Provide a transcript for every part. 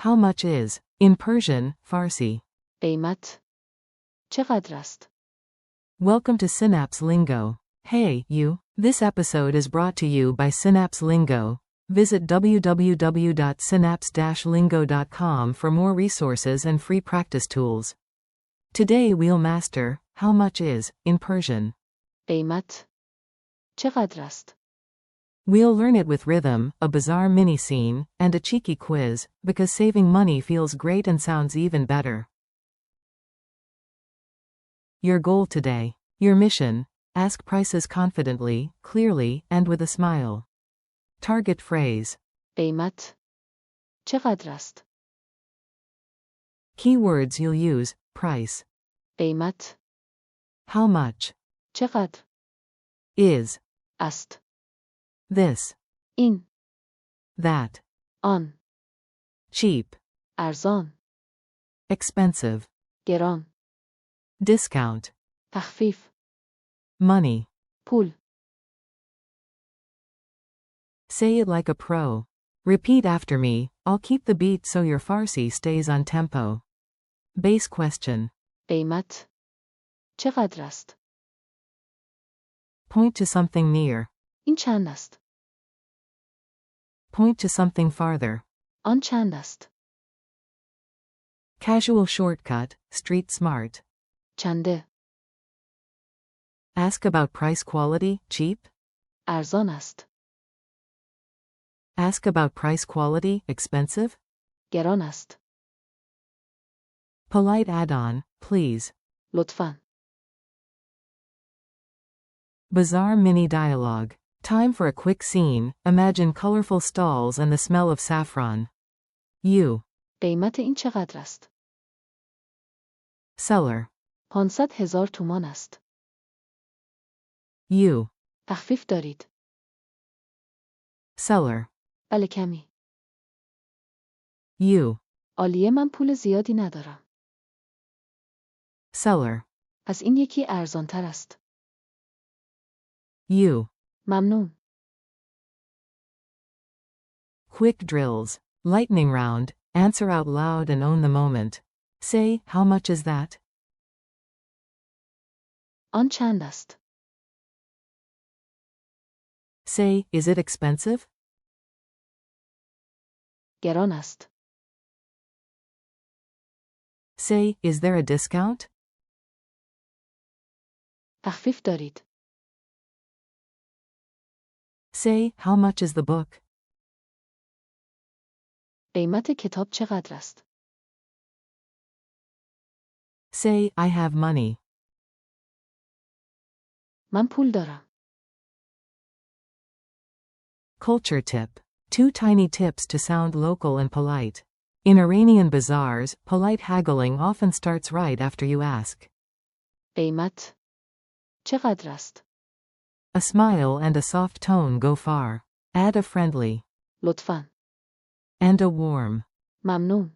How much is, in Persian, Farsi. قیمت چقدر است؟ Welcome to Synapse Lingo. Hey, you. This episode is brought to you by Synapse Lingo. Visit www.synapse-lingo.com for more resources and free practice tools. Today we'll master, how much is, in Persian. قیمت چقدر است؟ We'll learn it with rhythm, a bizarre mini-scene, and a cheeky quiz, because saving money feels great and sounds even better. Your goal today. Your mission. Ask prices confidently, clearly, and with a smile. Target phrase. قیمت چقدر است؟ Keywords you'll use, price. قیمت How much. چقدر Is. است؟ This. این That. آن Cheap. ارزان Expensive. گران Discount. تخفیف Money. پول Say it like a pro. Repeat after me, I'll keep the beat so your Farsi stays on tempo. Base question. قیمت چقدر است؟ Point to something near. این چند است؟ Point to something farther. آن چند است؟ Casual shortcut, street smart. چنده؟ Ask about price quality, cheap? ارزان است؟ Ask about price quality, expensive? گران است؟ Polite add-on, please. لطفاً. Bizarre mini dialogue. Time for a quick scene. Imagine colorful stalls and the smell of saffron. You. قیمت این چقدر است؟ Seller. 500,000 تومان است. You. تخفیف دارید؟ Seller. بله کمی. You. عالیه من پول زیادی ندارم. Seller. پس این یکی ارزان تر است. You. ممنون. Quick drills. Lightning round. Answer out loud and own the moment. Say, how much is that? آن چند است؟ Say, is it expensive? گران است. Say, is there a discount? تخفیف دارید؟ Say, how much is the book? قیمت کتاب چقدر است؟ Say, I have money. من پول دارم. Culture tip. 2 tiny tips to sound local and polite. In Iranian bazaars, polite haggling often starts right after you ask. قیمت چقدر است؟ A smile and a soft tone go far. Add a friendly. لطفاً. And a warm. ممنون.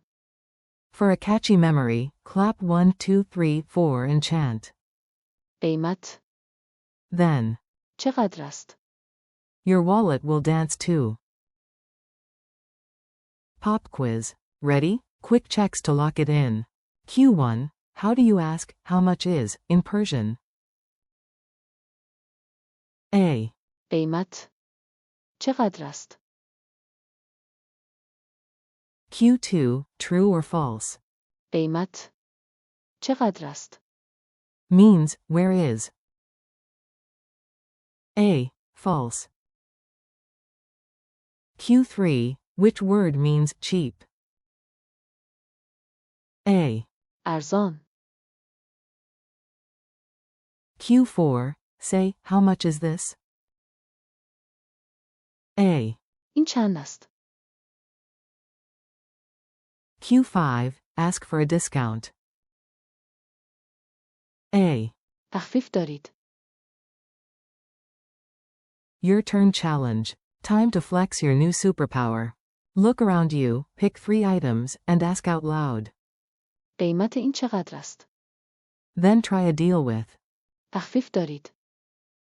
For a catchy memory, clap 1, 2, 3, 4 and chant. قیمت Then. چقدر است؟ Your wallet will dance too. Pop quiz. Ready? Quick checks to lock it in. Q1. How do you ask, how much is, in Persian? A. قیمت چقدر است؟ Q2. True or false? قیمت چقدر است؟ Means, where is? A. False. Q3. Which word means cheap? A. ارزان. Q4. Say, how much is this? A. این چند است؟ Q5. Ask for a discount. A. تخفیف دارید؟ Your turn challenge. Time to flex your new superpower. Look around you, pick 3 items, and ask out loud. قیمت این چقدر است؟ Then try a deal with. تخفیف دارید؟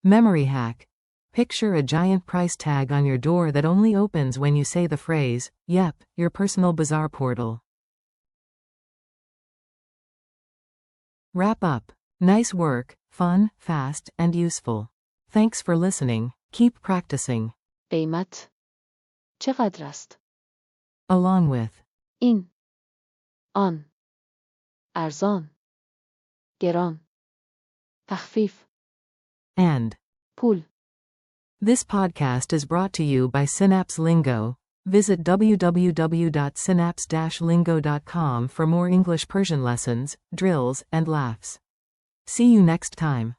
Memory hack. Picture a giant price tag on your door that only opens when you say the phrase, "Yep, your personal bazaar portal." Wrap up. Nice work, fun, fast, and useful. Thanks for listening. Keep practicing. قیمت چقدر است؟ Along with. این آن ارزان گران تخفیف And. پول This podcast is brought to you by Synapse Lingo. Visit www.synapse-lingo.com for more English Persian lessons, drills, and laughs. See you next time.